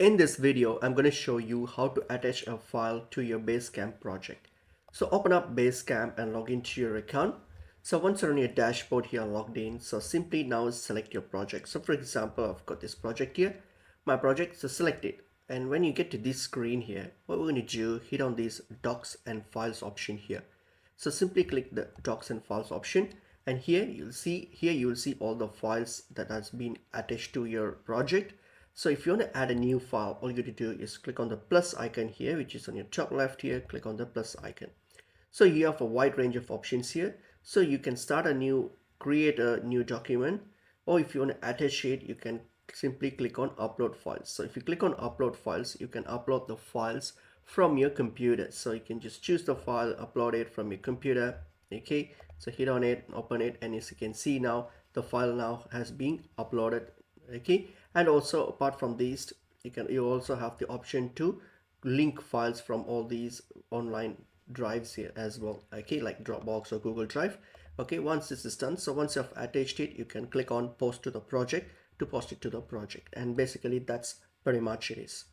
In this video, I'm going to show you how to attach a file to your Basecamp project. So open up Basecamp and log into your account. So once you're on your dashboard here logged in, so simply now select your project. So for example, I've got this project here. My project is selected. And when you get to this screen here, what we're going to do, hit on this docs and files option here. So simply click the docs and files option, and here you will see all the files that has been attached to your project. So if you want to add a new file, all you have to do is click on the plus icon here, which is on your top left here. Click on the plus icon. So you have a wide range of options here. So you can create a new document, or if you want to attach it, you can simply click on upload files. So if you click on upload files, you can upload the files from your computer. So you can just choose the file, upload it from your computer. Okay, so hit on it, open it, and as you can see now, the file now has been uploaded. Okay, and also apart from these, you also have the option to link files from all these online drives here as well. Okay, like Dropbox or Google Drive. Okay, once this is done, so once you have attached it, you can click on post to the project to post it to the project, and basically that's pretty much it is.